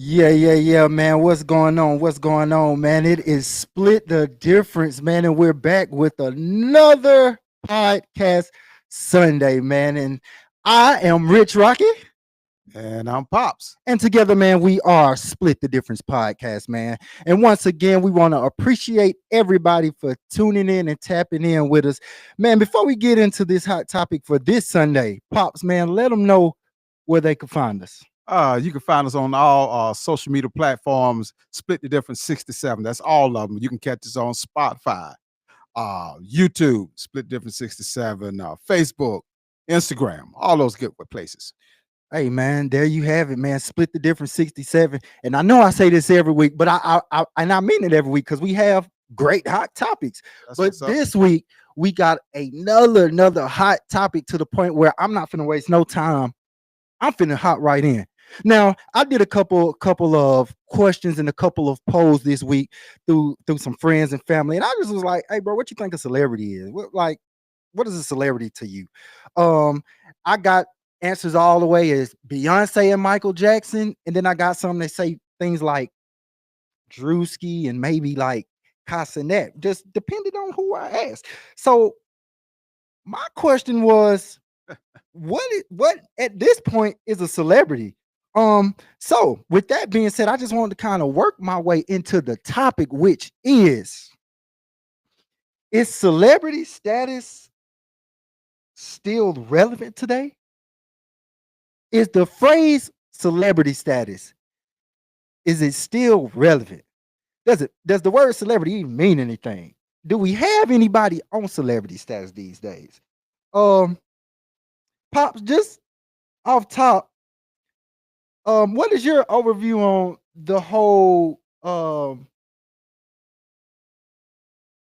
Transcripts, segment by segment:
Yeah, man. What's going on? What's going on, man? It is Split the Difference, man. And we're back with another podcast Sunday, man. And I am Rich Rocky. And I'm Pops. And together, man, we are Split the Difference podcast, man. And once again, we want to appreciate everybody for tuning in and tapping in with us. Man, before we get into this hot topic for this Sunday, Pops, man, let them know where they can find us. You can find us on all social media platforms. Split the Difference 67. That's all of them. You can catch us on Spotify, YouTube, Split the Difference 67, Facebook, Instagram, all those good places. Hey man, there you have it, man. Split the Difference 67. And I know I say this every week, but I mean it every week because we have great hot topics. But this week we got another hot topic to the point where I'm not finna waste no time. I'm finna hop right in. Now, I did a couple of questions and a couple of polls this week through some friends and family, and I just was like, "Hey, bro, what you think a celebrity is? What is a celebrity to you?" I got answers all the way as Beyonce and Michael Jackson, and then I got some that say things like Drewski and maybe like Casanet, just depending on who I ask. So my question was, what at this point is a celebrity? So with that being said, I just wanted to kind of work my way into the topic, which is celebrity status still relevant today? Is the phrase celebrity status, is it still relevant? Does the word celebrity even mean anything? Do we have anybody on celebrity status these days? Pops, just off top, what is your overview on the whole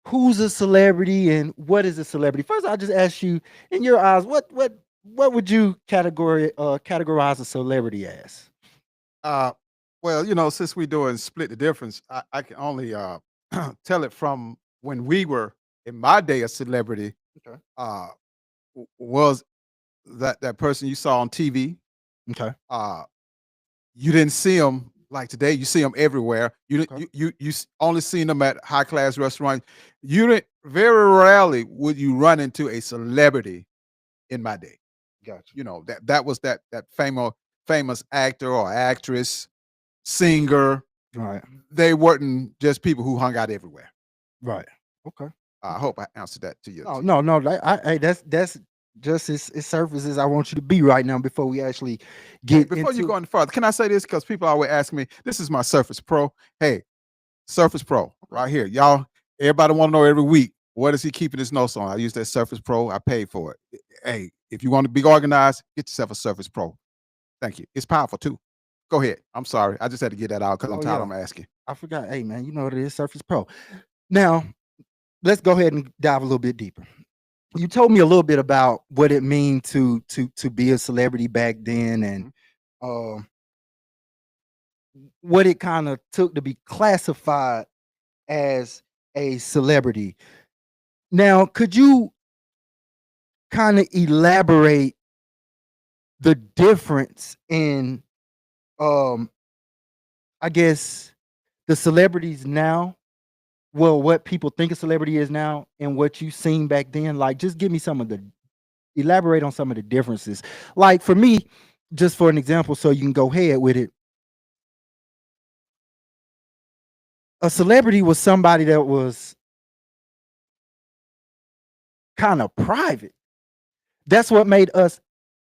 who's a celebrity and what is a celebrity? First, I'll just ask you, in your eyes, what would you categorize a celebrity as? Well, since we're doing Split the Difference, I can only tell it from when we were in my day. A celebrity Okay. Was that person you saw on TV. Okay. You didn't see them like today. You see them everywhere. Okay. You only seen them at high class restaurants. You didn't. Very rarely would you run into a celebrity in my day. Gotcha. That was that famous actor or actress, singer. Right. They weren't just people who hung out everywhere. Right. Okay. I hope I answered that to you. Oh no. That's just as surface as I want you to be right now before we actually get Before you go any further, can I say this? Because people always ask me, this is my Surface Pro. Hey, Surface Pro, right here. Y'all, everybody want to know every week, what is he keeping his notes on? I use that Surface Pro. I paid for it. Hey, if you want to be organized, get yourself a Surface Pro. Thank you. It's powerful too. Go ahead. I'm sorry. I just had to get that out because I'm tired of asking. I forgot. Hey, man, you know what it is, Surface Pro. Now, let's go ahead and dive a little bit deeper. You told me a little bit about what it means to be a celebrity back then, and what it kind of took to be classified as a celebrity. Now, could you kind of elaborate the difference in, I guess, the celebrities now? Well, what people think a celebrity is now and what you seen back then? Like, just give me elaborate on some of the differences. Like, for me, just for an example, so you can go ahead with it. A celebrity was somebody that was kind of private. That's what made us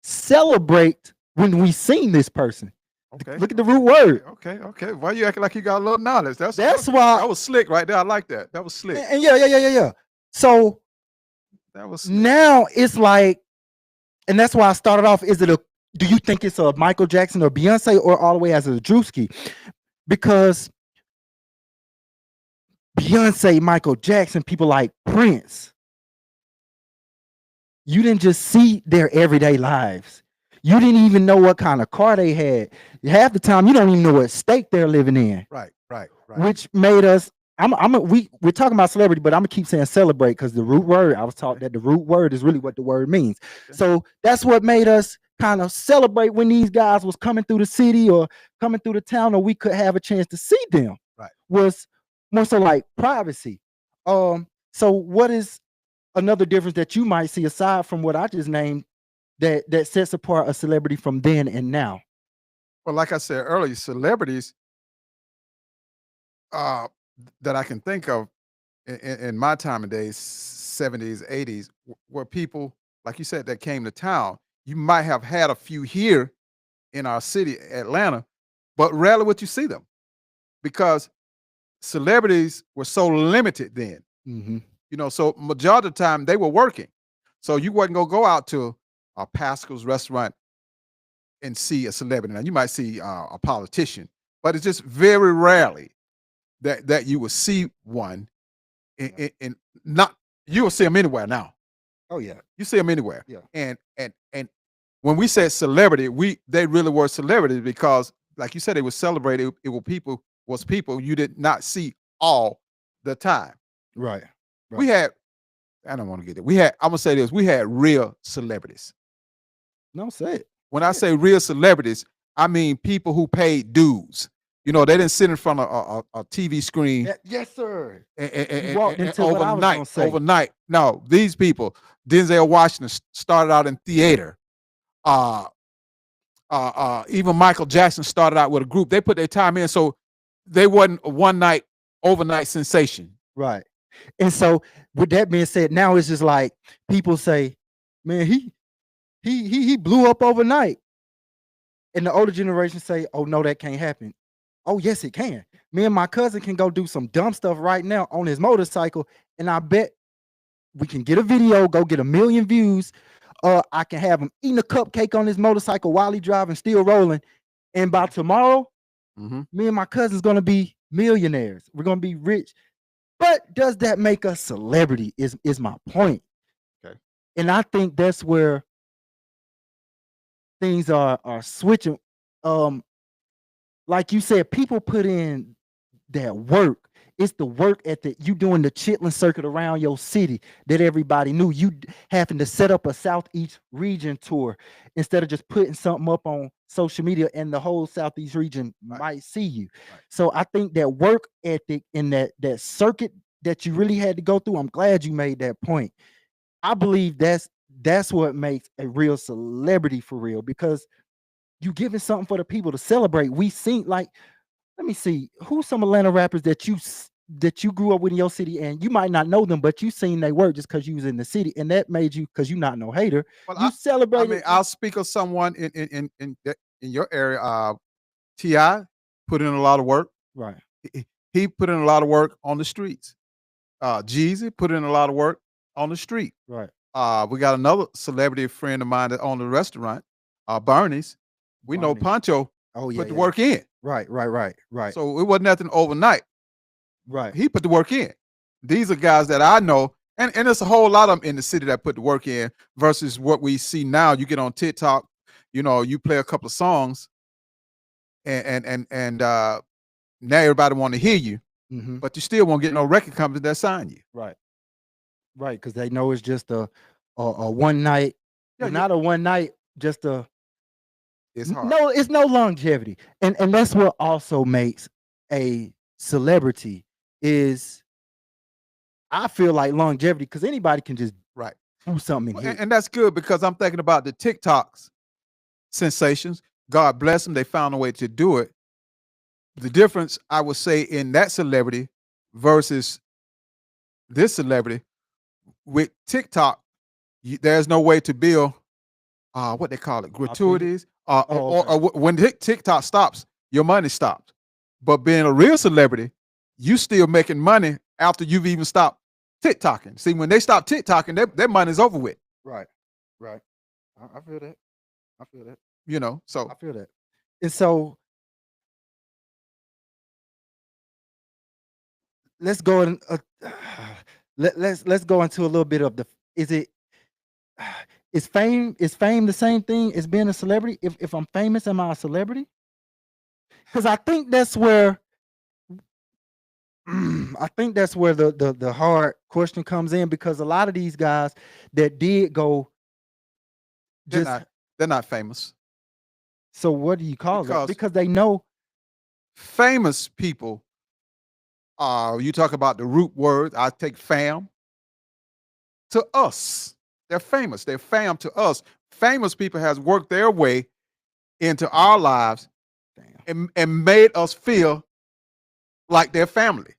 celebrate when we seen this person. Okay. Look at the root word. Okay. Why you acting like you got a little knowledge? That's why that was slick right there. I like that. That was slick. And yeah. So that was slick. Now it's like, and that's why I started off. Do you think it's a Michael Jackson or Beyonce or all the way as a Drewski? Because Beyonce, Michael Jackson, people like Prince, you didn't just see their everyday lives. You didn't even know what kind of car they had. Half the time, you don't even know what state they're living in. Right. Which made us. We're talking about celebrity, but I'm gonna keep saying celebrate because the root word. I was taught that the root word is really what the word means. Okay. So that's what made us kind of celebrate when these guys was coming through the city or coming through the town, or we could have a chance to see them. Right. Was more so like privacy. So what is another difference that you might see aside from what I just named that sets apart a celebrity from then and now? Well, like I said earlier, celebrities that I can think of in my time of days, 70s, 80s, were people, like you said, that came to town. You might have had a few here in our city, Atlanta, but rarely would you see them because celebrities were so limited then. You know, so majority of the time they were working. So you wasn't gonna go out to a Pascal's restaurant and see a celebrity. Now you might see a politician, but it's just very rarely that you will see one. And not you will see them anywhere now. Oh yeah, you see them anywhere. Yeah. And when we said celebrity, they really were celebrities because, like you said, they were celebrated. It was people you did not see all the time. Right. We had, I don't want to get it. I'm gonna say this, we had real celebrities. No, say it. When I say real celebrities, I mean people who paid dues. You know, they didn't sit in front of a TV screen. Yes, sir. And walked into what I was gonna say. Overnight. No, these people, Denzel Washington started out in theater. Even Michael Jackson started out with a group. They put their time in, so they wasn't a one night, overnight sensation. Right. And so, with that being said, now it's just like people say, "Man, he blew up overnight," and the older generation say, "Oh no, that can't happen." Oh yes, it can. Me and my cousin can go do some dumb stuff right now on his motorcycle, and I bet we can get a video, go get 1 million views. I can have him eating a cupcake on his motorcycle while he driving, still rolling, and by tomorrow, me and my cousin's gonna be millionaires. We're gonna be rich. But does that make us celebrity? Is my point. Okay. And I think that's where things are switching. Like you said, people put in that work. It's the work ethic. You doing the Chitlin circuit around your city that everybody knew. You having to set up a Southeast region tour instead of just putting something up on social media and the whole Southeast region might see you. So I think that work ethic and that circuit that you really had to go through, I'm glad you made that point. I believe that's what makes a real celebrity for real, because you giving something for the people to celebrate. We seen, like, let me see, who's some Atlanta rappers that you grew up with in your city, and you might not know them, but you seen they work just because you was in the city, and that made you, because you're not no hater. Well, you celebrated. I mean, I'll speak of someone in your area. T.I. put in a lot of work. Right. He put in a lot of work on the streets. Jeezy put in a lot of work on the street. Right. We got another celebrity friend of mine that owned the restaurant, Bernie's. We know Pancho put the work in. Right. So it wasn't nothing overnight. Right. He put the work in. These are guys that I know, and there's a whole lot of them in the city that put the work in versus what we see now. You get on TikTok, you know, you play a couple of songs, and now everybody want to hear you, but you still won't get no record company that sign you. Right, because they know it's just a one night, not a one night, just a. It's hard. No, it's no longevity, and that's what also makes a celebrity is. I feel like longevity, because anybody can just do something in here. And that's good, because I'm thinking about the TikToks sensations. God bless them, they found a way to do it. The difference, I would say, in that celebrity versus this celebrity, with TikTok, there's no way to build what they call it, gratuities, or when TikTok stops, your money stops. But being a real celebrity, you still making money after you've even stopped TikToking. See, when they stop TikToking, their money's over with. Right. I feel that. You know, so I feel that. And so let's go in, let's go into a little bit of is fame the same thing as being a celebrity? If I'm famous, am I a celebrity? Because I think that's where the hard question comes in, because a lot of these guys that did go they're They're not famous. So what do you call it? Because Because they know. famous people, you talk about the root word, I take fam, to us. They're famous. They're fam to us. Famous people has worked their way into our lives and made us feel like their family.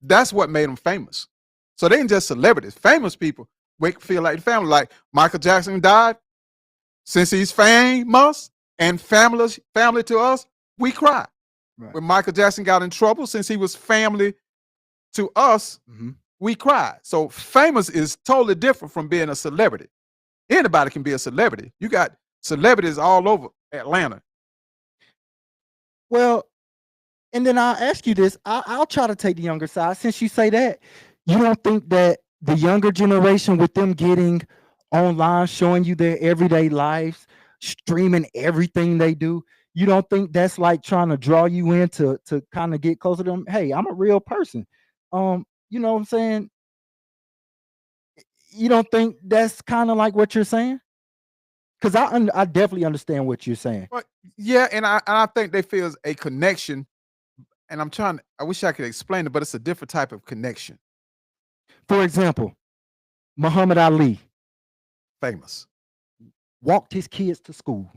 That's what made them famous. So they ain't just celebrities. Famous people feel like family. Like Michael Jackson died. Since he's famous and family to us, we cry. Right. When Michael Jackson got in trouble, since he was family to us, we cry. So famous is totally different from being a celebrity. Anybody can be a celebrity. You got celebrities all over Atlanta. Well, and then I'll ask you this. I'll try to take the younger side. Since you say that, you don't think that the younger generation, with them getting online, showing you their everyday lives, streaming everything they do, you don't think that's like trying to draw you in to kind of get closer to them? Hey, I'm a real person. You know what I'm saying? You don't think that's kind of like what you're saying? Because I definitely understand what you're saying. But yeah, and I think they feel a connection. And I wish I could explain it, but it's a different type of connection. For example, Muhammad Ali. Famous. Walked his kids to school.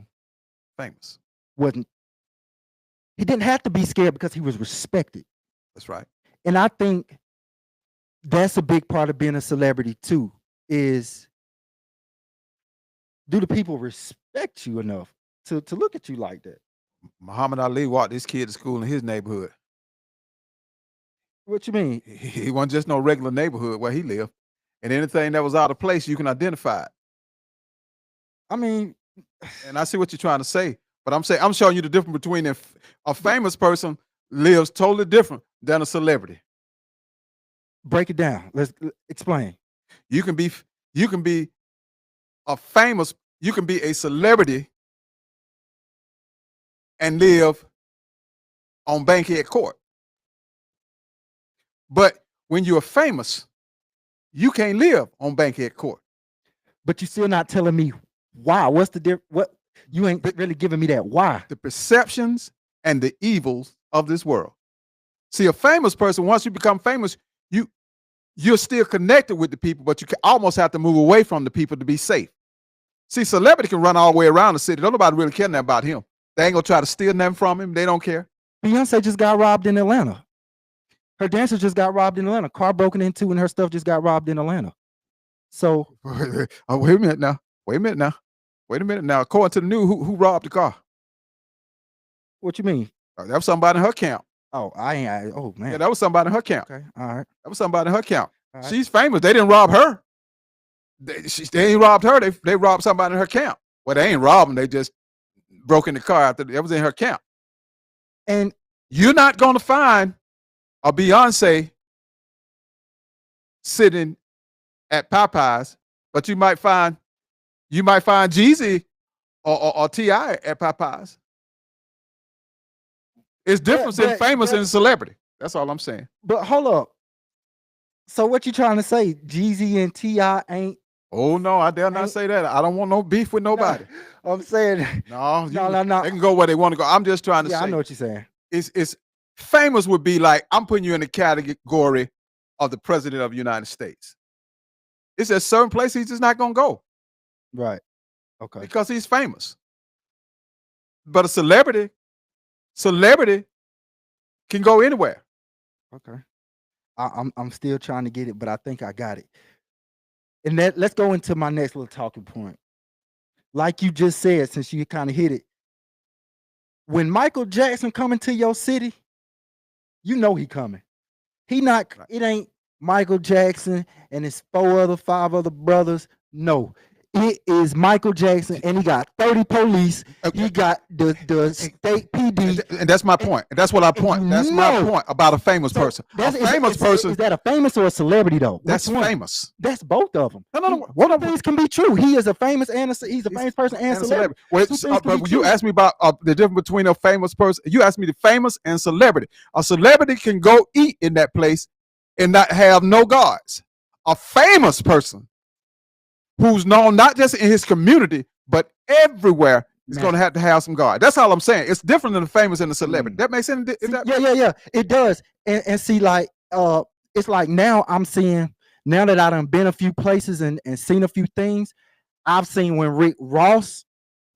Famous. He didn't have to be scared because he was respected. That's right. And I think that's a big part of being a celebrity too, is do the people respect you enough to look at you like that? Muhammad Ali walked his kid to school in his neighborhood. What you mean? He wasn't just no regular neighborhood where he lived. And anything that was out of place, you can identify it. I mean, and I see what you're trying to say, but I'm showing you the difference between a famous person lives totally different than a celebrity. Break it down. Let's explain. You can be a famous, you can be a celebrity and live on Bankhead Court. But when you're famous, you can't live on Bankhead Court. But you're still not telling me why. What's the difference? What you ain't really giving me that why? The perceptions and the evils of this world. See, a famous person, once you become famous, you're still connected with the people, but you can almost have to move away from the people to be safe. See, celebrity can run all the way around the city. Don't nobody really care nothing about him. They ain't gonna try to steal nothing from him. They don't care. Beyonce just got robbed in Atlanta. Her dancer just got robbed in Atlanta. Car broken into and her stuff just got robbed in Atlanta. So wait a minute now. Wait a minute now. According to the news, who robbed the car? What you mean? That was somebody in her camp. Oh, oh man. Yeah, that was somebody in her camp. Okay, all right. That was somebody in her camp. Right. She's famous. They didn't rob her. They ain't robbed her. They robbed somebody in her camp. Well, they ain't robbed them. They just broke in the car after that was in her camp. And you're not going to find a Beyonce sitting at Popeyes, but you might find Jeezy or T.I. at Popeyes. It's different in famous and celebrity. That's all I'm saying. But hold up. So what you trying to say? Jeezy and T.I. ain't? Oh no, I dare not say that. I don't want no beef with nobody. No, I'm saying no. They can go where they want to go. I'm just trying to say. I know what you're saying. It's famous would be like I'm putting you in the category of the president of the United States. It's a certain place he's just not gonna go. Right. Okay. Because he's famous. But a celebrity can go anywhere. Okay. I'm still trying to get it, but I think I got it. And let's go into my next little talking point. Like you just said, since you kind of hit it, when Michael Jackson coming to your city, you know he coming. He not. It ain't Michael Jackson and his 5 other brothers. No, it is Michael Jackson, and he got 30 police. Okay. He got the state PD, and that's my point. That's what I point. That's my point about a famous person. A famous person. Is that a famous or a celebrity though? That's famous. That's both of them. No. One of things can be true. He is a famous he's a famous person and celebrity. But you asked me about the difference between a famous person. You asked me the famous and celebrity. A celebrity can go eat in that place and not have no guards. A famous person who's known not just in his community, but everywhere is going to have some guard. That's all I'm saying. It's different than the famous and the celebrity. That makes sense. Yeah. It does. And see, like, it's like now I'm seeing, now that I done been a few places and seen a few things, I've seen when Rick Ross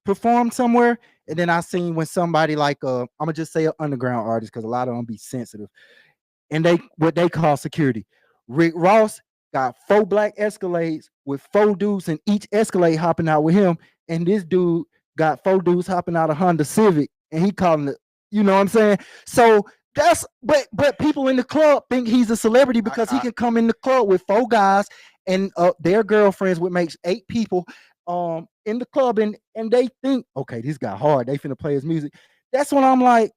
performed somewhere, and then I seen when somebody like I'm gonna just say an underground artist, because a lot of them be sensitive, and what they call security. Rick Ross got 4 black Escalades with 4 dudes in each Escalade hopping out with him, and this dude got 4 dudes hopping out of Honda Civic, and he calling it, you know what I'm saying? So that's, but people in the club think he's a celebrity because he can come in the club with 4 guys and their girlfriends, would make 8 people in the club, and they think, okay, this guy hard, they finna play his music. That's when I'm like,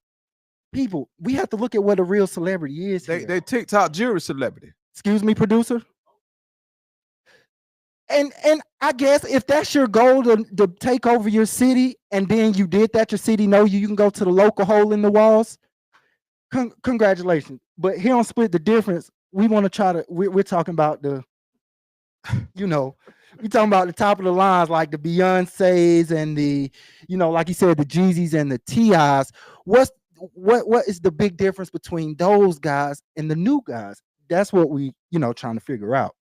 people, we have to look at what a real celebrity is. They TikTok jury celebrity. Excuse me, producer. And I guess if that's your goal to take over your city, and then you did that, your city know you can go to the local hole in the walls, congratulations. But here on Split the Difference, we want to try to, we're talking about the, you know, we talking about the top of the lines, like the Beyoncés and the, you know, like you said, the Jeezys and the T.I.s. What is the big difference between those guys and the new guys? That's what we, you know, trying to figure out.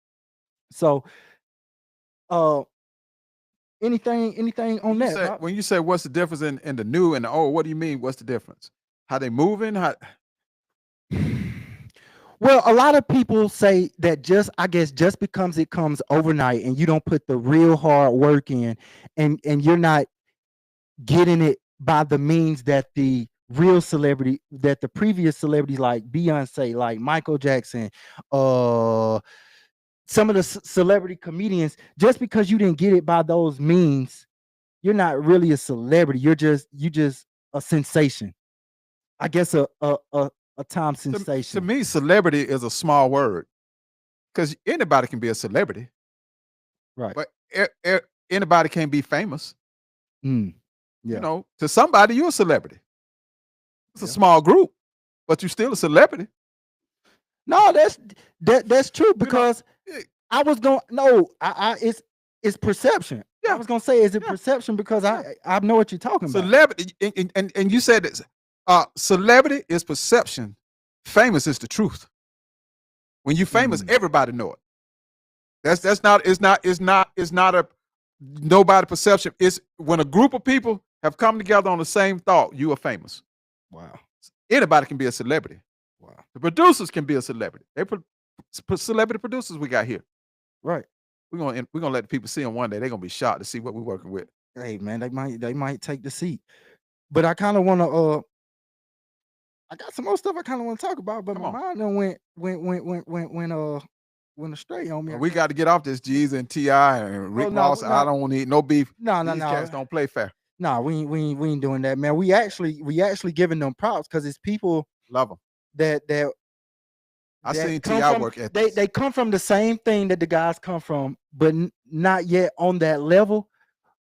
So anything on that? When you say what's the difference in the new and the old, what do you mean? What's the difference? How they moving? Well, a lot of people say that just because it comes overnight and you don't put the real hard work in, and you're not getting it by the means that the real celebrity, that the previous celebrities like Beyonce, like Michael Jackson, some of the celebrity comedians, just because you didn't get it by those means, you're not really a celebrity. You just a sensation. I guess a time sensation. To me, celebrity is a small word, because anybody can be a celebrity, right? But anybody can be famous. Yeah. You know, to somebody, you're a celebrity. It's a small group, but you're still a celebrity. No, that's true, because I was going it's perception. Yeah. I was gonna say, is it perception? Because I know what you're talking about. Celebrity, and you said this. Celebrity is perception. Famous is the truth. When you're famous, everybody know it. It's not a nobody perception. It's when a group of people have come together on the same thought, you are famous. Wow. Anybody can be a celebrity. Wow. The producers can be a celebrity. They celebrity producers we got here. Right. We're gonna let the people see them one day. They're gonna be shocked to see what we're working with. Hey man, they might take the seat. But I kind of want to I got some more stuff I kind of want to talk about, but my mind done went astray on me. We got to get off this G's and T.I. and Rick Ross. I don't want to eat no beef. No. These cats don't play fair. No, we ain't doing that, man. We actually giving them props, because it's people, love them, that I seen T.I. work at they come from the same thing that the guys come from, but not yet on that level.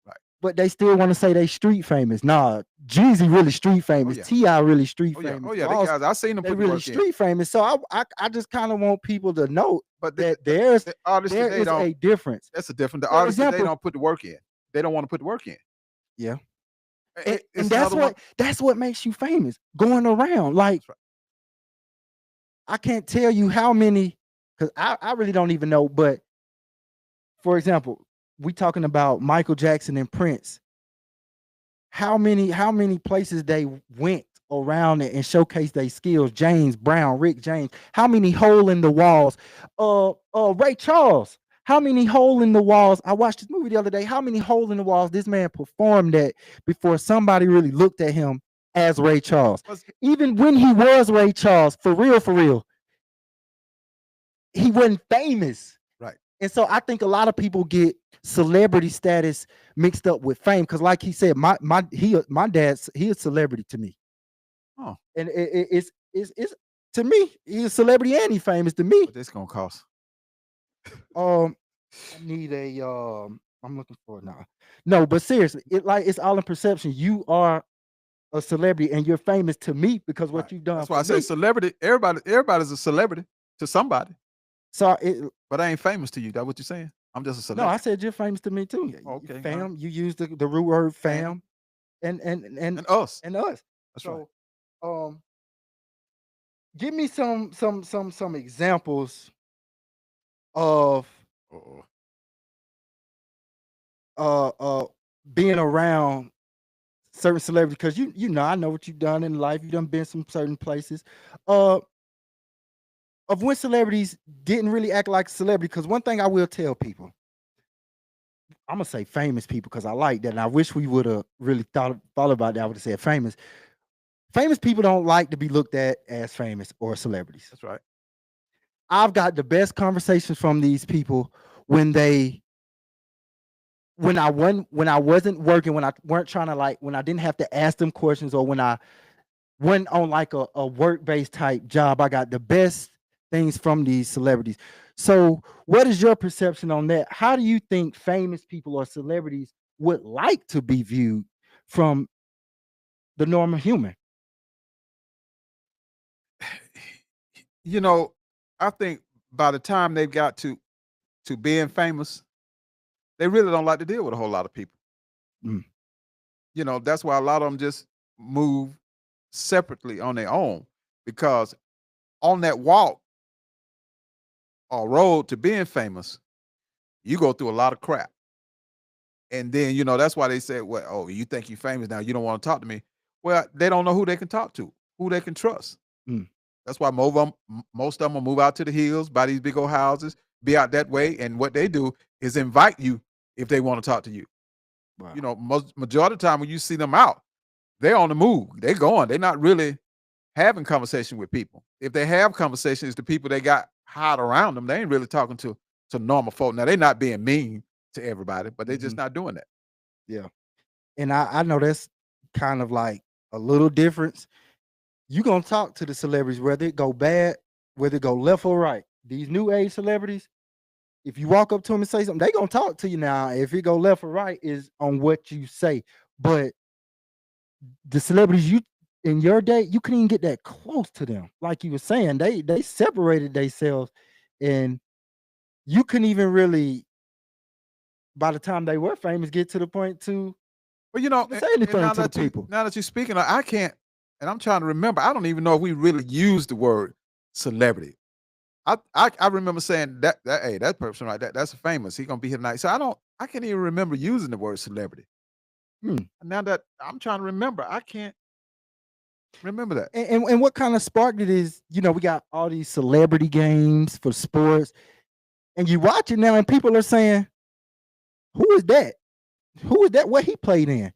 Right. But they still want to say they street famous. Nah, Jeezy really street famous. T.I. really street famous. Oh yeah, they guys, I seen them. They really street famous. So I just kind of want people to know that there is a difference. That's a difference. The artists today don't put the work in. They don't want to put the work in. Yeah. And that's what makes you famous. Going around, like, I can't tell you how many, because I really don't even know. But for example, we talking about Michael Jackson and Prince. How many places they went around and showcased their skills? James Brown, Rick James. How many hole in the walls? Ray Charles. How many hole in the walls? I watched this movie the other day. How many hole in the walls this man performed at before somebody really looked at him as Ray Charles? Even when he was Ray Charles, for real, he wasn't famous. Right. And so I think a lot of people get celebrity status mixed up with fame, because like he said, my dad's he a celebrity to me. Oh. And it's to me, he's a celebrity and he's famous to me. What this gonna cost? I need a I'm looking for it now. No, but seriously, it's all in perception. You are a celebrity and you're famous to me because what you've done. That's why I say celebrity. Everybody's a celebrity to somebody. So but I ain't famous to you. That's what you're saying. I'm just a No, celebrity. I said you're famous to me too. Okay, Fam, you use the root word fam and and us. and us. That's right. So give me some examples of Uh-oh. uh uh being around certain celebrities because you know I know what you've done in life. You done been some certain places. Uh of when celebrities didn't really act like a celebrity. Because one thing I will tell people, I'm gonna say famous people because I like that, and I wish we would have really thought about that. I would have said famous. Famous people don't like to be looked at as famous or celebrities. That's right. I've got the best conversations from these people when I wasn't working, when I weren't trying to when I didn't have to ask them questions, or when I went on like a work-based type job. I got the best things from these celebrities. So what is your perception on that? How do you think famous people or celebrities would like to be viewed from the normal human? You know, I think by the time they've got to being famous, they really don't like to deal with a whole lot of people. Mm. You know, that's why a lot of them just move separately on their own, because on that walk or road to being famous, you go through a lot of crap. And then, you know, that's why they say, well, oh, you think you're famous now, you don't want to talk to me. Well, they don't know who they can talk to, who they can trust. Mm. That's why most of them will move out to the hills, buy these big old houses, be out that way. And what they do is invite you if they want to talk to you. Wow. You know, majority of the time when you see them out, they're on the move. They're going. They're not really having conversation with people. If they have conversations, the people they got hired around them, they ain't really talking to normal folk. Now, they're not being mean to everybody, but they're just not doing that. Yeah. And I know that's kind of like a little difference. You gonna talk to the celebrities, whether it go bad, whether it go left or right. These new age celebrities, if you walk up to them and say something, they gonna talk to you now. If it go left or right is on what you say. But the celebrities you in your day, you couldn't even get that close to them. Like you were saying, they separated themselves, and you couldn't even really, by the time they were famous, get to the point to Well, you know, say anything to the people. Now that you're speaking, I can't, and I'm trying to remember. I don't even know if we really use the word celebrity. I remember saying that hey, that person right, that's famous. He gonna be here tonight. So I can't even remember using the word celebrity. Hmm. Now that I'm trying to remember, I can't remember that. And what kind of sparked it is, you know, we got all these celebrity games for sports, and you watch it now, and people are saying, "Who is that? Who is that? What he played in?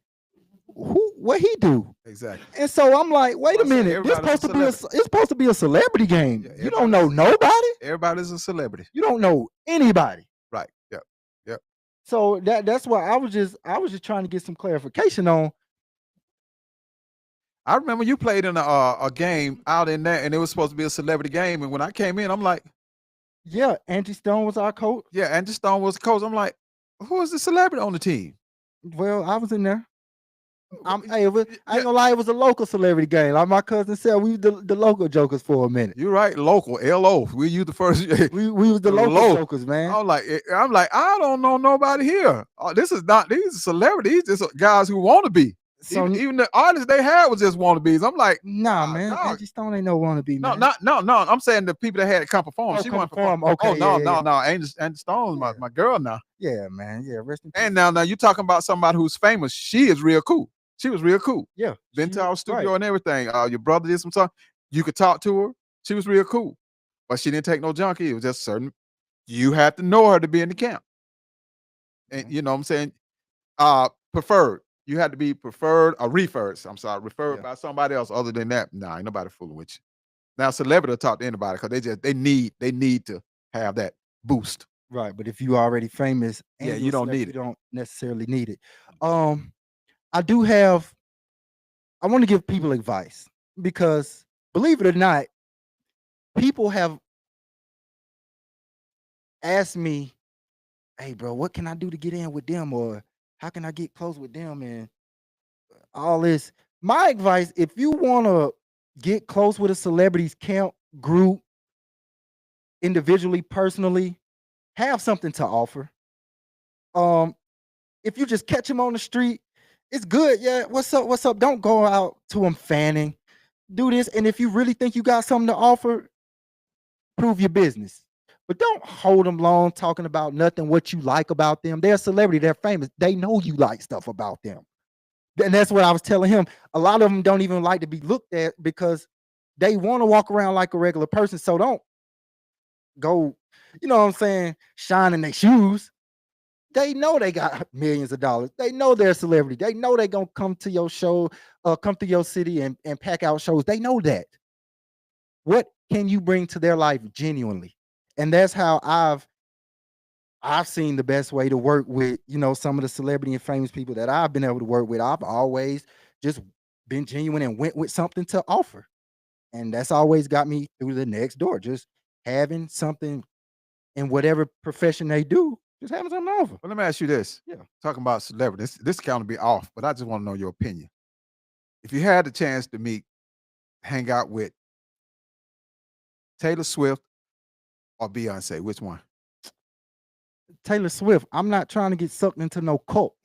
What he do?" Exactly. And so I'm like, wait a minute, this it's supposed to be a celebrity game. Yeah, you don't know nobody. Everybody's a celebrity. You don't know anybody. Right. Yep. Yep. So that's why I was just trying to get some clarification on. I remember you played in a game out in there, and it was supposed to be a celebrity game. And when I came in, I'm like, yeah, Angie Stone was our coach. Yeah, Angie Stone was the coach. I'm like, who is the celebrity on the team? Well, I was in there. I ain't gonna lie, it was a local celebrity game. Like my cousin said, we were the local jokers for a minute. You're right, local, LO. We used the first. we was the local jokers, man. I'm like, I don't know nobody here. These are celebrities. These are guys who want to be. So even the artists they had was just wannabes. I'm like, nah, man. Angie Stone ain't no wannabe, no, man. No. I'm saying the people that had to come perform. She wanted to perform. Okay. Oh no. Angie Stone's my girl now. Yeah, man. Yeah, rest in peace. And now you talking about somebody who's famous. She is real cool. She was real cool. Yeah. Been to our studio and everything. Your brother did some stuff. You could talk to her. She was real cool. But she didn't take no junkie. It was just certain. You had to know her to be in the camp. And you know what I'm saying? Preferred. You had to be preferred or referred. I'm sorry, referred by somebody else other than that. Nah, ain't nobody fooling with you. Now, celebrity will talk to anybody because they need to have that boost. Right. But if you already famous, and you don't need it. You don't necessarily need it. I want to give people advice because believe it or not, people have asked me, hey bro, what can I do to get in with them? Or how can I get close with them? And all this. My advice, if you want to get close with a celebrity's camp, group, individually, personally, have something to offer. If you just catch him on the street, it's good. Yeah, what's up? What's up? Don't go out to him fanning. Do this, and if you really think you got something to offer, prove your business. But don't hold them long talking about nothing, what you like about them. They're a celebrity, they're famous. They know you like stuff about them. And that's what I was telling him. A lot of them don't even like to be looked at because they want to walk around like a regular person. So don't go, you know what I'm saying, shining their shoes. They know they got millions of dollars. They know they're a celebrity. They know they're gonna come to your show, come to your city and pack out shows. They know that. What can you bring to their life genuinely? And that's how I've seen the best way to work with, you know, some of the celebrity and famous people that I've been able to work with. I've always just been genuine and went with something to offer. And that's always got me through the next door. Just having something in whatever profession they do, just having something to offer. Well, let me ask you this. Yeah. Talking about celebrities, this kind of be off, but I just want to know your opinion. If you had the chance to hang out with Taylor Swift or Beyonce, which one? Taylor Swift. I'm not trying to get sucked into no cult.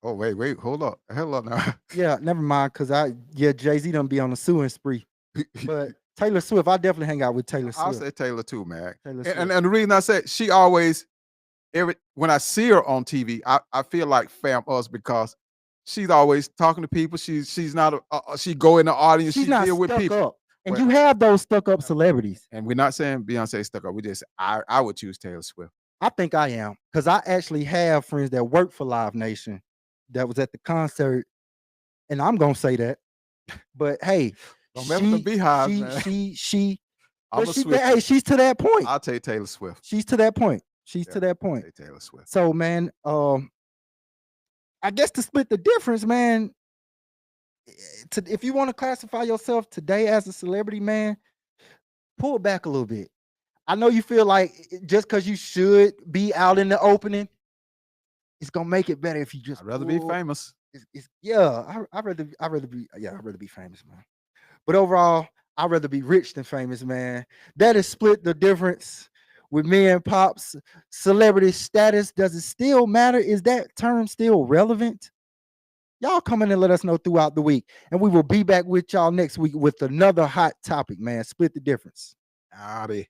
Oh, wait, hold up. Hell up now. Yeah, never mind, because Jay-Z done be on a suing spree. But Taylor Swift, I definitely hang out with Taylor Swift. I'll say Taylor too, man. Taylor And the reason I said she always, when I see her on TV, I feel like fam us because she's always talking to people. She's not she go in the audience. She's she not deal with stuck people. up. And you have those stuck up celebrities. And we're not saying Beyonce stuck up. We just I would choose Taylor Swift. I think I am, because I actually have friends that work for Live Nation that was at the concert, and I'm gonna say that. But hey, don't mess with the Beehive, man. She's to that point. I'll take Taylor Swift. She's to that point. She's to that point. Taylor Swift. So, man, I guess to split the difference, man. If you want to classify yourself today as a celebrity, man, pull back a little bit. I know you feel like just because you should be out in the opening, it's gonna make it better if you just. I'd rather be famous. I'd rather be famous, man. But overall, I'd rather be rich than famous, man. That is split the difference with me and Pop's celebrity status. Does it still matter? Is that term still relevant? Y'all come in and let us know throughout the week. And we will be back with y'all next week with another hot topic, man. Split the difference. Howdy.